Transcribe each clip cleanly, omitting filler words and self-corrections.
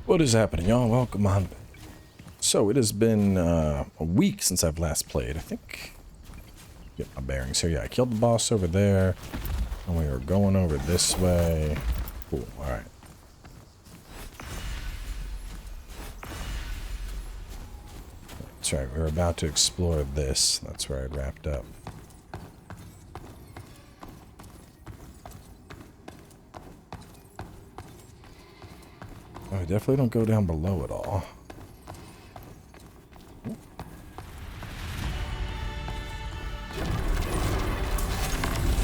What is happening, y'all? Welcome on. So it has been a week since I've last played. I think. Get my bearings here. Yeah, I killed the boss over there, and we were going over this way. Cool. All right. That's right. We were about to explore this. That's where I wrapped up. Oh, I definitely don't go down below at all.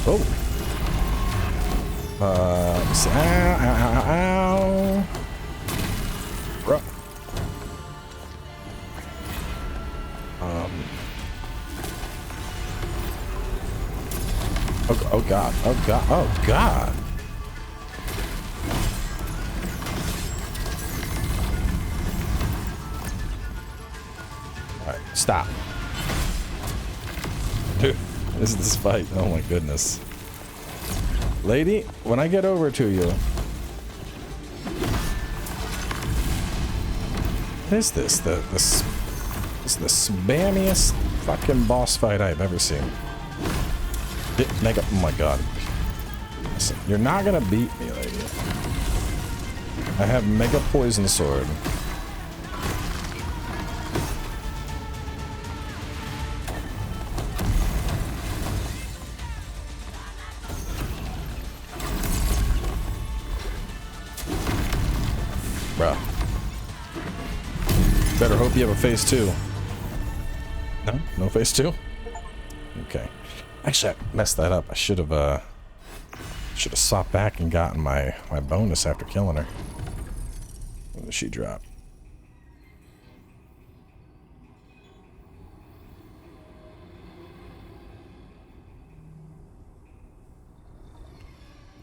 Oh. Ow, ow, ow, ow. Bruh. Oh god. Oh god. Oh god. Alright, stop. Dude, this fight. Oh my goodness. Lady, when I get over to you. What is this? This is the spammiest fucking boss fight I've ever seen. Mega, oh my god. Listen, you're not gonna beat me, lady. I have Mega Poison Sword. Bruh. Better hope you have a phase 2. No? No phase 2? Okay. Actually, I messed that up. I should have swapped back and gotten my bonus after killing her. When did she drop?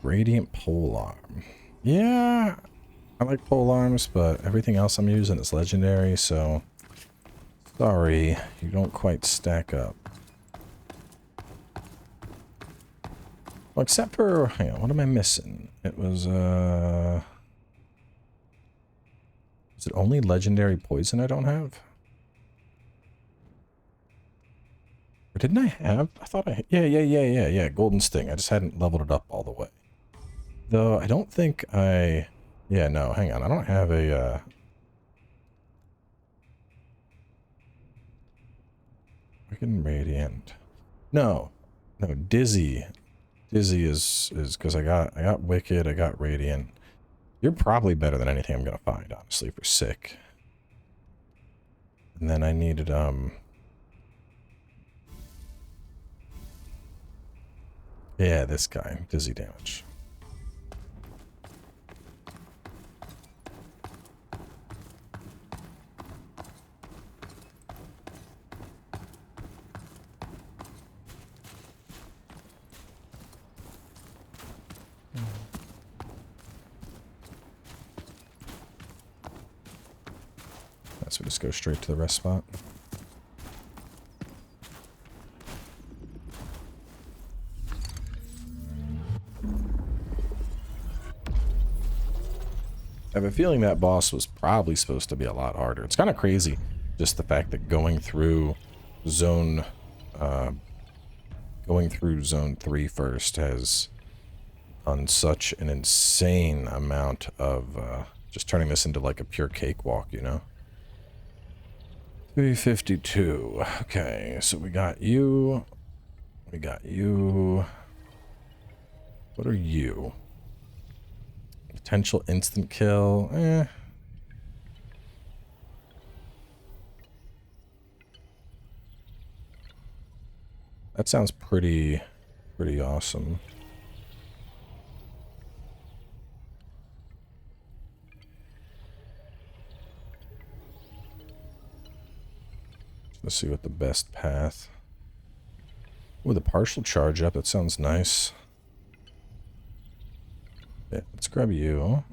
Radiant pole arm. Yeah, I like pole arms, but everything else I'm using is legendary, so sorry, you don't quite stack up. Well, except for, hang on, what am I missing? It was, is it only legendary poison I don't have? Or didn't I have? I thought I, yeah, Golden Sting. I just hadn't leveled it up all the way. Though, I don't think I, yeah, no, hang on. I don't have a, freaking Radiant. No, Dizzy. Dizzy is because I got Wicked, I got Radiant. You're probably better than anything I'm gonna find, honestly, for sick. And then I needed yeah, this guy, Dizzy damage. So just go straight to the rest spot. I have a feeling that boss was probably supposed to be a lot harder. It's kind of crazy, just the fact that going through zone 3 first has done such an insane amount of just turning this into like a pure cakewalk, you know? 352. Okay, so we got you. We got you. What are you? Potential instant kill. That sounds pretty awesome. Let's see what the best path. With a partial charge up, that sounds nice. Yeah, let's grab you.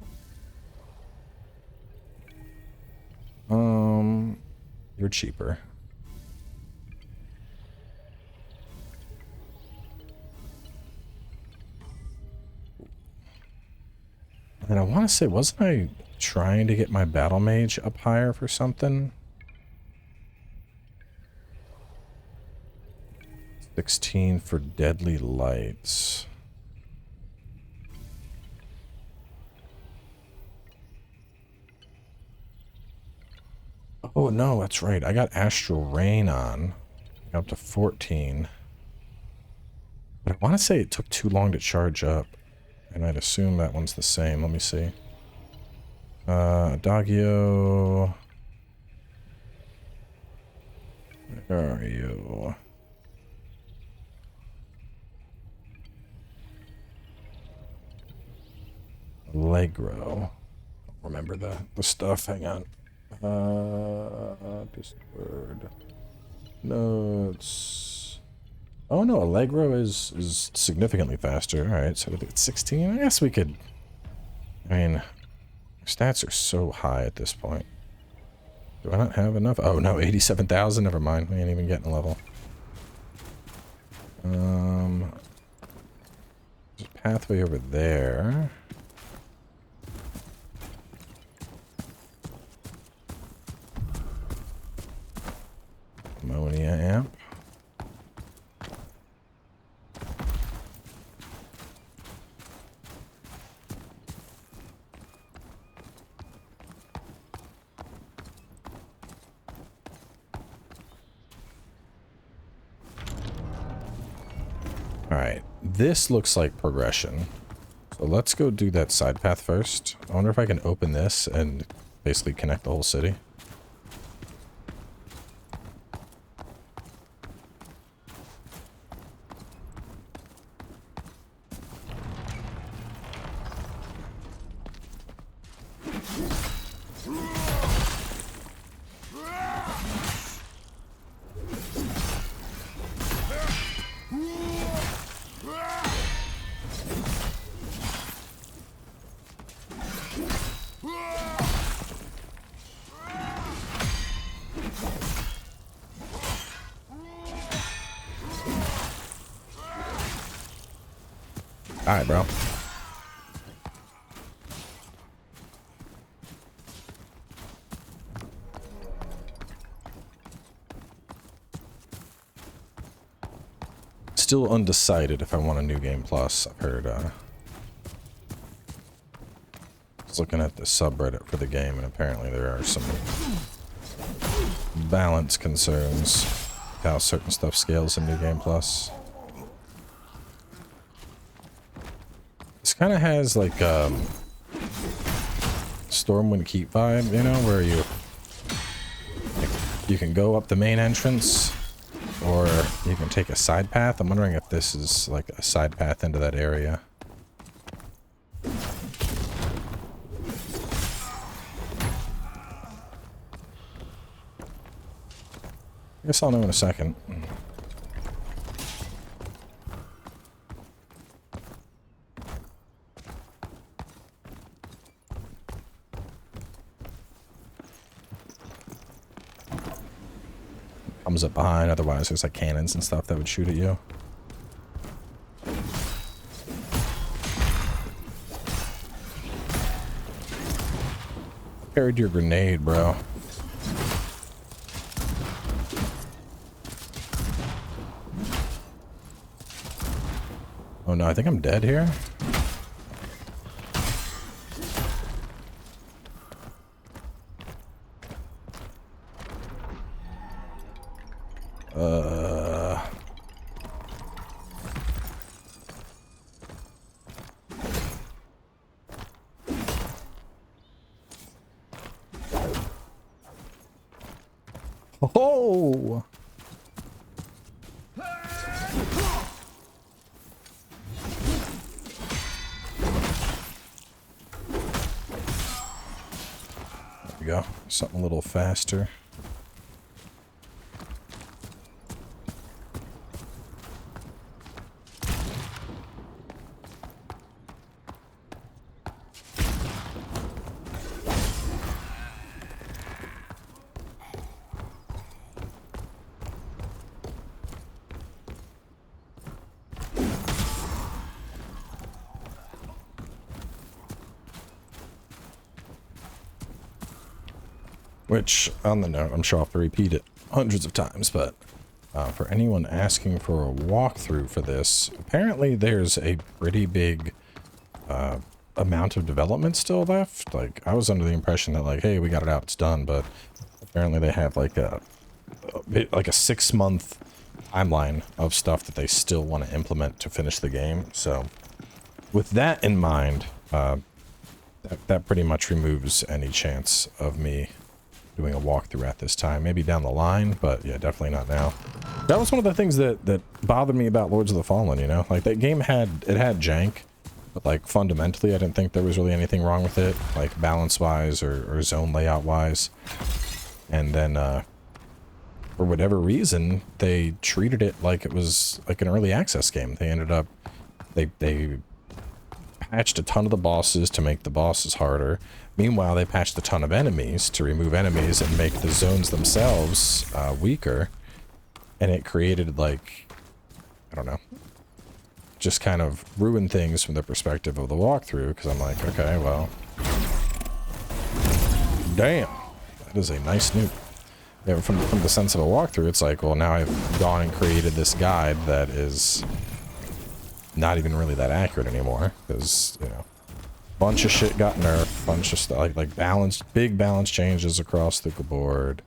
You're cheaper. And I want to say, wasn't I Trying to get my battle mage up higher for something. 16 for deadly lights. Oh no, that's right. I got Astral Rain on. Got up to 14. But I want to say it took too long to charge up. And I'd assume that one's the same. Let me see. Adagio. Where are you? Allegro. Remember the stuff. Hang on. Discord. Notes. Oh no, Allegro is significantly faster. Alright, so it's 16. I guess we could. I mean, stats are so high at this point. Do I not have enough? Oh no, 87,000. Never mind. We ain't even getting a level. There's a pathway over there. Ammonia amp. Alright, this looks like progression. So let's go do that side path first. I wonder if I can open this and basically connect the whole city. Alright, bro. Still undecided if I want a new game plus. I've heard, I was looking at the subreddit for the game, and apparently there are some balance concerns with how certain stuff scales in New Game Plus. This kind of has like Stormwind Keep vibe, you know, where you can go up the main entrance or you can take a side path. I'm wondering if this is like a side path into that area. I guess I'll know in a second. Comes up behind, otherwise there's like cannons and stuff that would shoot at you. Carried your grenade, bro. Oh no, I think I'm dead here. Oh! There we go. Something a little faster. Which, on the note, I'm sure I'll have to repeat it hundreds of times, but for anyone asking for a walkthrough for this, apparently there's a pretty big amount of development still left. Like, I was under the impression that, like, hey, we got it out, it's done, but apparently they have like a 6-month timeline of stuff that they still want to implement to finish the game. So with that in mind, that pretty much removes any chance of me doing a walkthrough at this time. Maybe down the line, but yeah, definitely not now. That was one of the things that bothered me about Lords of the Fallen, you know? Like, that game had jank, but like fundamentally I didn't think there was really anything wrong with it, like balance-wise or zone layout-wise. And then for whatever reason, they treated it like it was like an early access game. They ended up, they patched a ton of the bosses to make the bosses harder. Meanwhile, they patched a ton of enemies to remove enemies and make the zones themselves weaker. And it created, like, I don't know, just kind of ruined things from the perspective of the walkthrough, because I'm like, okay, well, damn, that is a nice nuke. Yeah, from the sense of a walkthrough, it's like, well, now I've gone and created this guide that is not even really that accurate anymore, because, you know, bunch of shit got nerfed, bunch of stuff, like big balance changes across the board,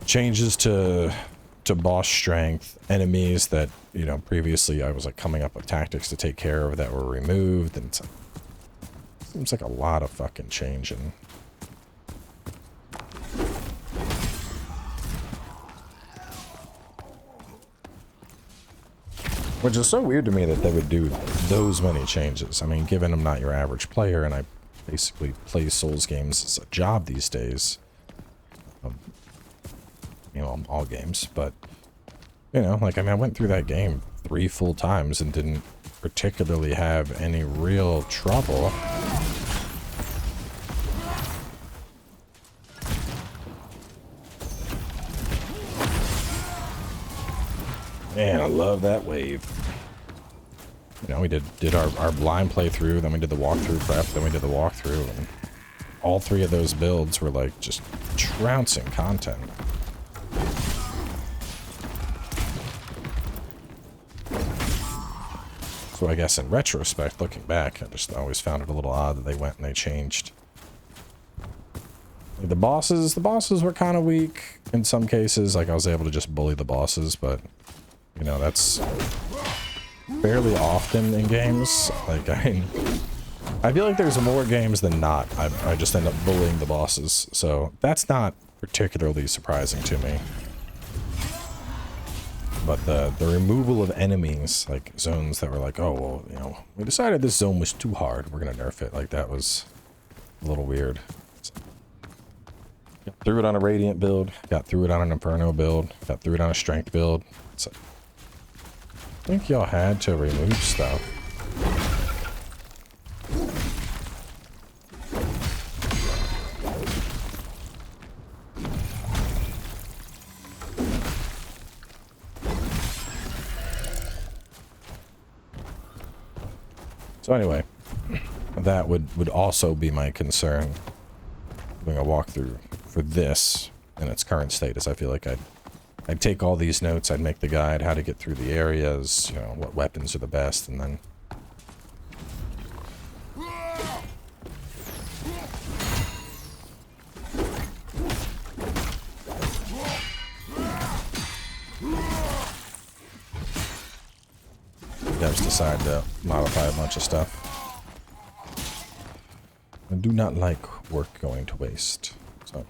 changes to boss strength, enemies that, you know, previously I was like coming up with tactics to take care of that were removed, and it's like, seems like a lot of fucking changing. Which is so weird to me that they would do those many changes. I mean, given I'm not your average player and I basically play Souls games as a job these days. You know, all games, but, you know, like, I mean, I went through that game 3 full times and didn't particularly have any real trouble. Man, I love that wave. You know, we did our blind playthrough, then we did the walkthrough prep, then we did the walkthrough, and all 3 of those builds were like just trouncing content. So I guess in retrospect, looking back, I just always found it a little odd that they went and they changed. Like, the bosses were kind of weak in some cases. Like, I was able to just bully the bosses, but, you know, that's fairly often in games. Like, I feel like there's more games than not. I just end up bullying the bosses, so that's not particularly surprising to me. But the removal of enemies, like zones that were like, oh, well, you know, we decided this zone was too hard, we're gonna nerf it. Like, that was a little weird. So, got through it on a Radiant build, got through it on an Inferno build, got through it on a Strength build. So, I think y'all had to remove stuff. So anyway, that would also be my concern doing a walkthrough for this in its current status. I feel like I'd take all these notes, I'd make the guide, how to get through the areas, you know, what weapons are the best, and then devs decide to modify a bunch of stuff. I do not like work going to waste. So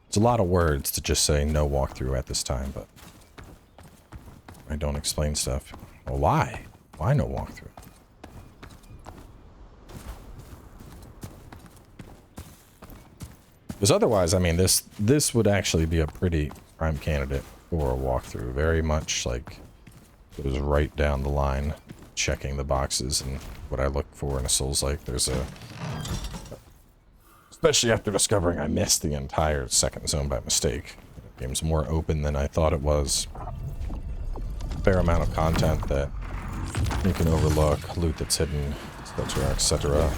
it's a lot of words to just say no walkthrough at this time, but I don't explain stuff. Well, why? Why no walkthrough? Because otherwise, I mean, this would actually be a pretty prime candidate for a walkthrough. Very much like it was right down the line, checking the boxes and what I look for in a Soulsike. There's a... Especially after discovering I missed the entire second zone by mistake. The game's more open than I thought it was. Fair amount of content that you can overlook, loot that's hidden, etc., etc.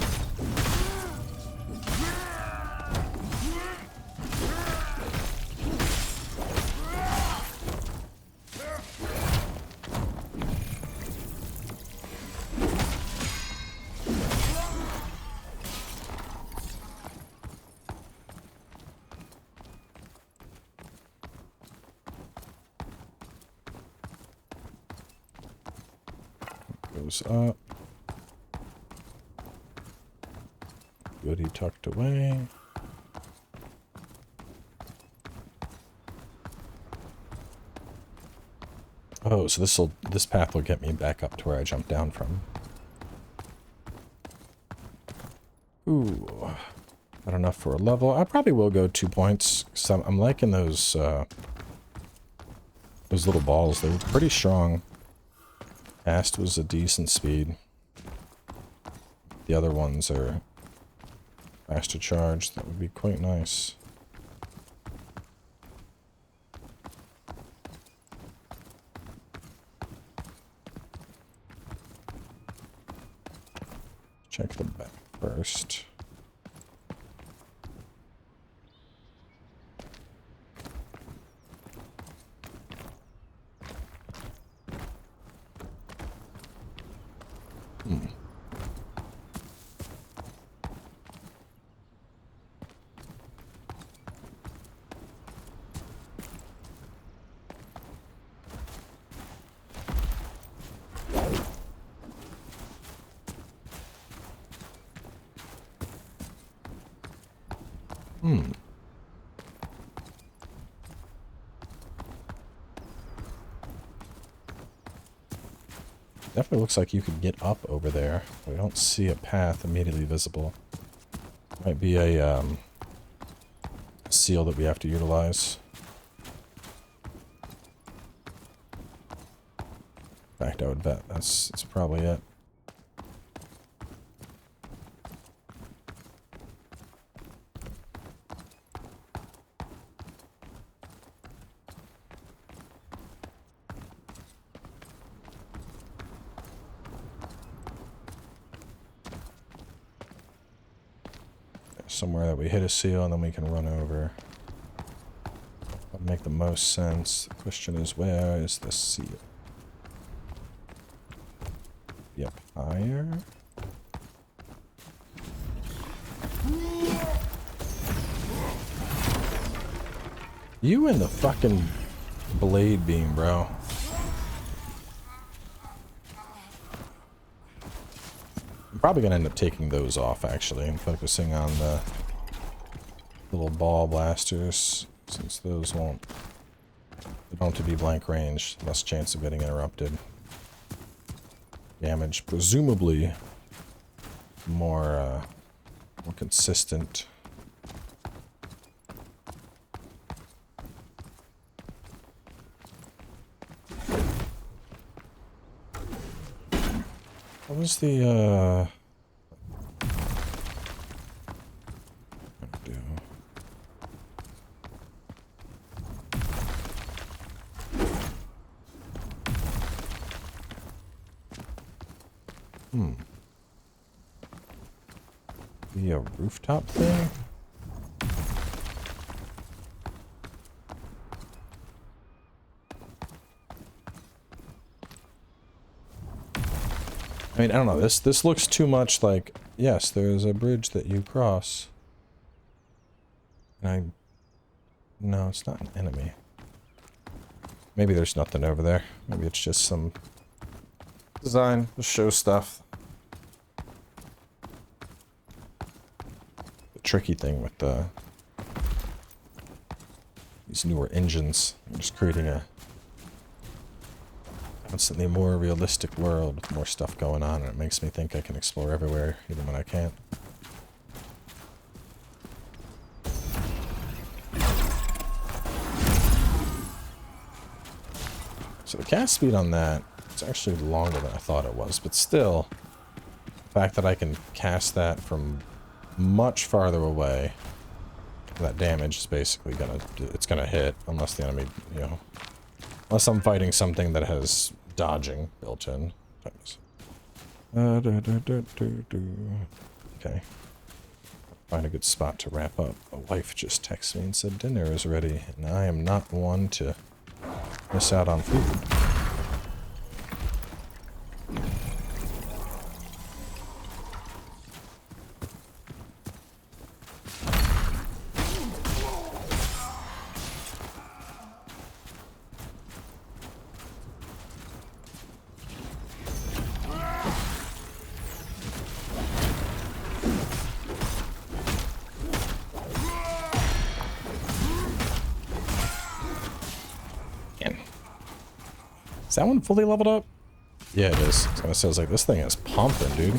Goes up. Goody tucked away. Oh, so this path will get me back up to where I jumped down from. Ooh, not enough for a level. I probably will go 2 points, because I'm liking those little balls. They were pretty strong. Fast was a decent speed. The other ones are faster charge. That would be quite nice. Check the back first. Definitely looks like you could get up over there. We don't see a path immediately visible. Might be a seal that we have to utilize. In fact, I would bet that's probably it. Somewhere that we hit a seal and then we can run over. That would make the most sense. The question is, where is the seal? Yep, higher. You and the fucking blade beam, bro. I'm probably gonna end up taking those off, actually, and focusing on the little ball blasters, since those they don't have to be blank range, less chance of getting interrupted. Damage, presumably, more consistent. What was the, Be a rooftop thing? I mean, I don't know. This looks too much like, yes, there's a bridge that you cross. And no, it's not an enemy. Maybe there's nothing over there. Maybe it's just some design to show stuff. The tricky thing with these newer engines, I'm just creating a constantly more realistic world with more stuff going on, and it makes me think I can explore everywhere, even when I can't. So the cast speed on that is actually longer than I thought it was, but still, the fact that I can cast that from much farther away, that damage is basically gonna hit, unless the enemy, you know, unless I'm fighting something that has dodging built in. Okay. Find a good spot to wrap up. My wife just texted me and said dinner is ready, and I am not one to miss out on food. Is that one fully leveled up? Yeah, it is. It says like this thing is pumping, dude.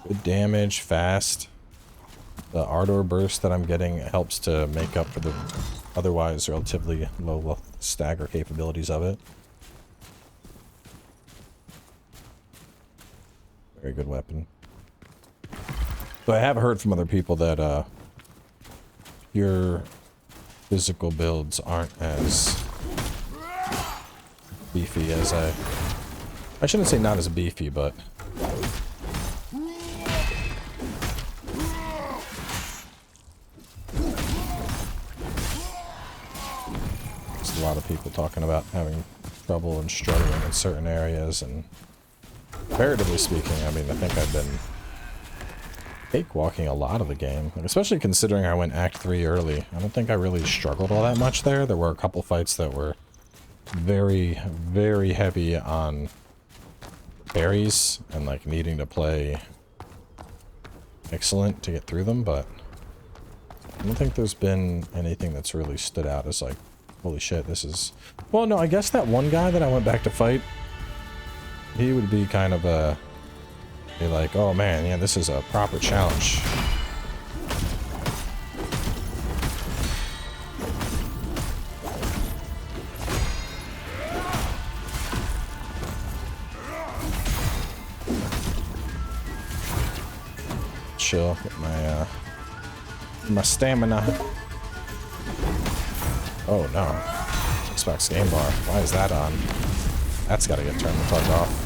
Good damage, fast. The Ardore burst that I'm getting helps to make up for the otherwise relatively low stagger capabilities of it. Very good weapon. So I have heard from other people that your physical builds aren't as beefy as I shouldn't say not as beefy, but there's a lot of people talking about having trouble and struggling in certain areas, and comparatively speaking, I mean, I think I've been cakewalking a lot of the game, especially considering I went Act 3 early. I don't think I really struggled all that much there. There were a couple fights that were very, very heavy on parries and like needing to play excellent to get through them, but I don't think there's been anything that's really stood out as like, holy shit, this is... Well, no, I guess that one guy that I went back to fight, he would be kind of be like, oh man, yeah, this is a proper challenge. Chill, get my stamina. Oh no. Xbox game bar. Why is that on? That's gotta get turned the fuck off.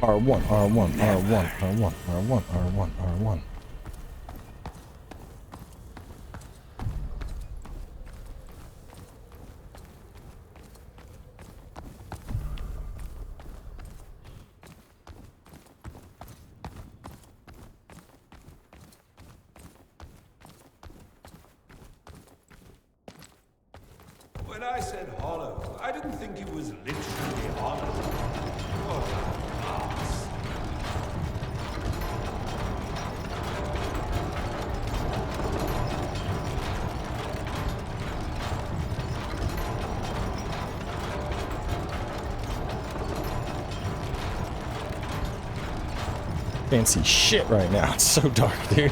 R1, R1, R1, R1, R1, R1, R1. When I said hollow, I didn't think it was literally hollow. What a farce. Can't see shit right now. It's so dark, dude.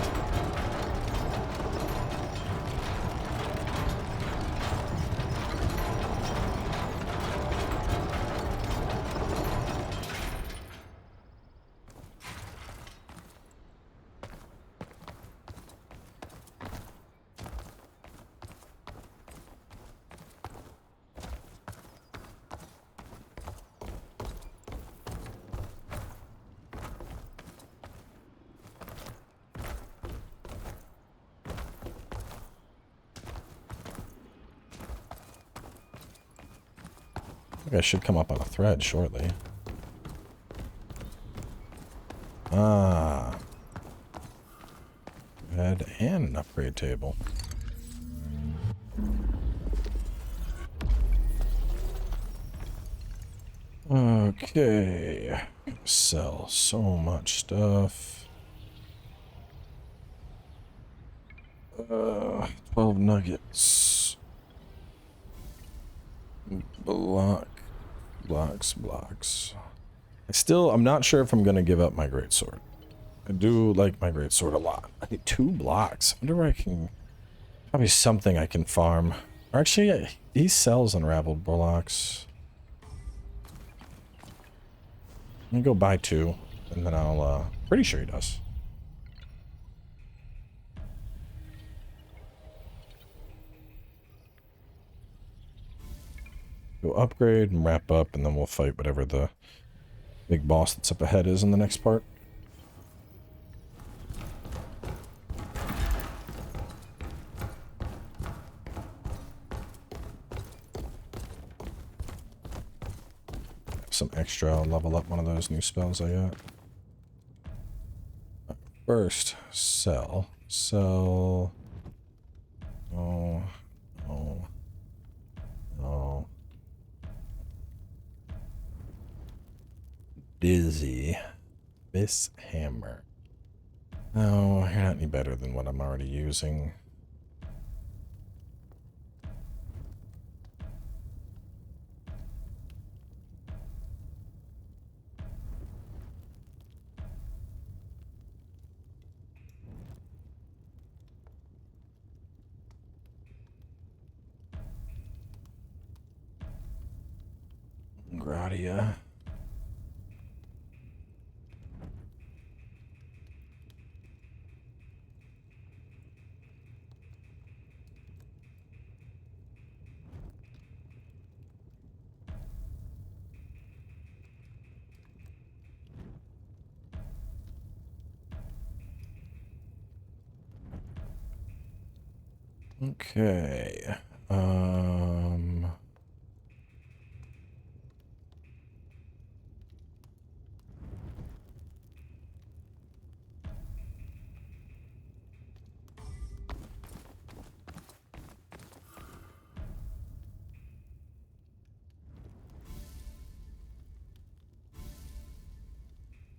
I should come up on a thread shortly. Ah. Thread and an upgrade table. Okay. Sell so much stuff. 12 nuggets. Blocks. I'm not sure if I'm gonna give up my greatsword. I do like my greatsword a lot. I need 2 blocks. I wonder where I can... Probably something I can farm. Or actually, he sells unraveled blocks. Let me go buy 2, and then I'll, pretty sure he does. Go upgrade and wrap up, and then we'll fight whatever the big boss that's up ahead is in the next part. Some extra, I'll level up one of those new spells I got. First, sell. Sell. Oh. Oh. Oh. Dizzy. This hammer. No, you're not any better than what I'm already using. Gradia. Okay.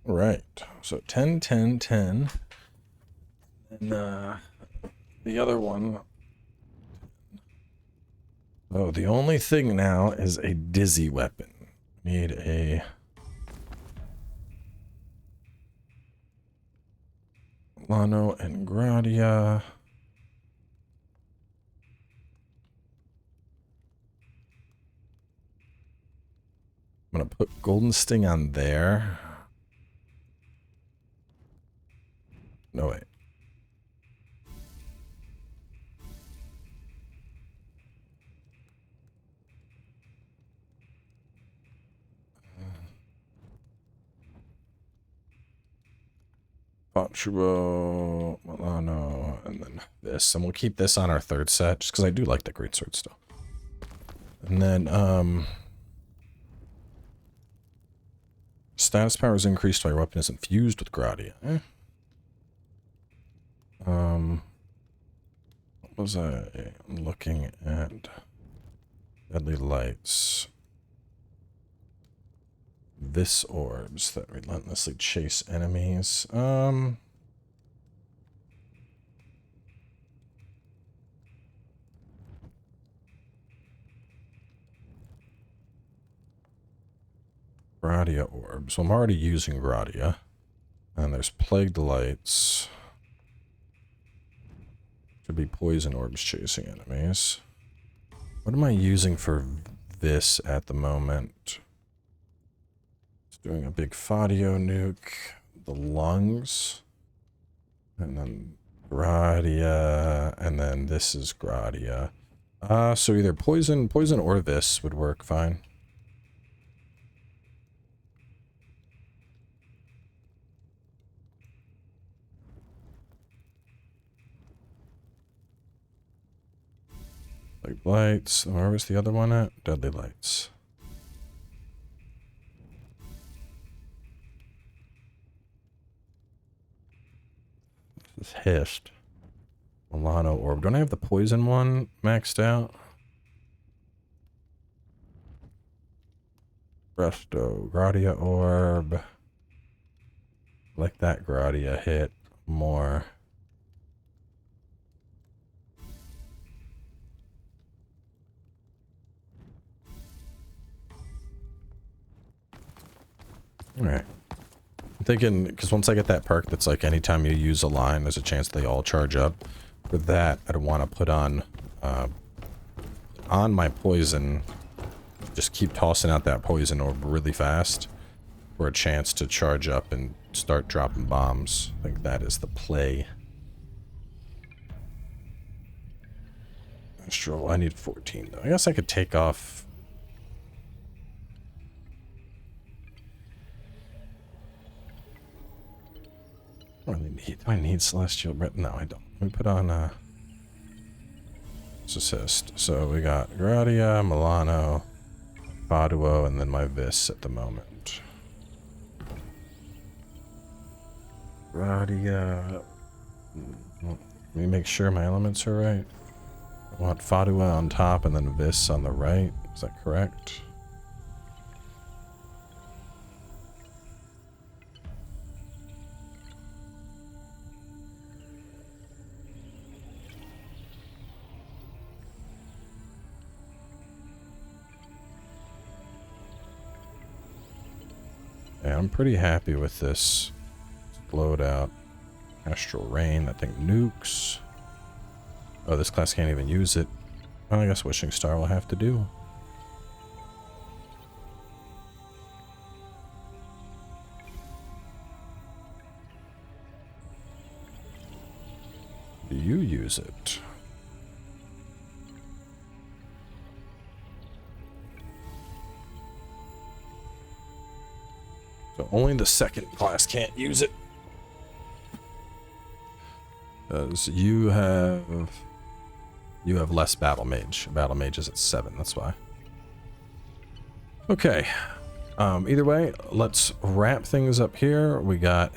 Right. So 10, 10, 10. And the other one. Oh, the only thing now is a dizzy weapon. Need a Lano and Gradia. I'm gonna put Golden Sting on there. No, wait. Ponchubo, Milano, and then this. And we'll keep this on our third set, just because I do like the greatsword still. And then, status power is increased while your weapon is infused with Gradia. What was I looking at? Deadly lights. This orbs that relentlessly chase enemies. Gradia orbs. Well, I'm already using Gradia. And there's plagued lights. Could be poison orbs chasing enemies. What am I using for this at the moment? It's doing a big Fadio nuke. The lungs. And then Gradia. And then this is Gradia. So either poison or this would work fine. Like lights. Where was the other one at? Deadly lights. This is hissed. Milano orb. Don't I have the poison one maxed out? Resto. Gradia orb. Like that Gradia hit more. Alright. I'm thinking, because once I get that perk that's like anytime you use a line, there's a chance they all charge up. For that, I'd want to put on on my poison, just keep tossing out that poison orb really fast for a chance to charge up and start dropping bombs. I think that is the play. Astral, I need 14 though. I guess I could take off. Do I need Celestial Breath? No, I don't. Let me put on assist. So we got Gradia, Milano, Faduo, and then my Vis at the moment. Gradia. Let me make sure my elements are right. I want Faduo on top and then Vis on the right. Is that correct? Yeah, I'm pretty happy with this loadout. Astral Rain, that thing nukes. Oh, this class can't even use it. Well, I guess Wishing Star will have to do. Do you use it? So only the second class can't use it. Because you have less battle mage. Battle mage is at 7, that's why. Okay. Either way, let's wrap things up here. We got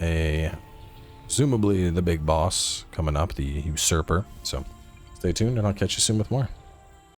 presumably the big boss coming up, the usurper. So stay tuned and I'll catch you soon with more.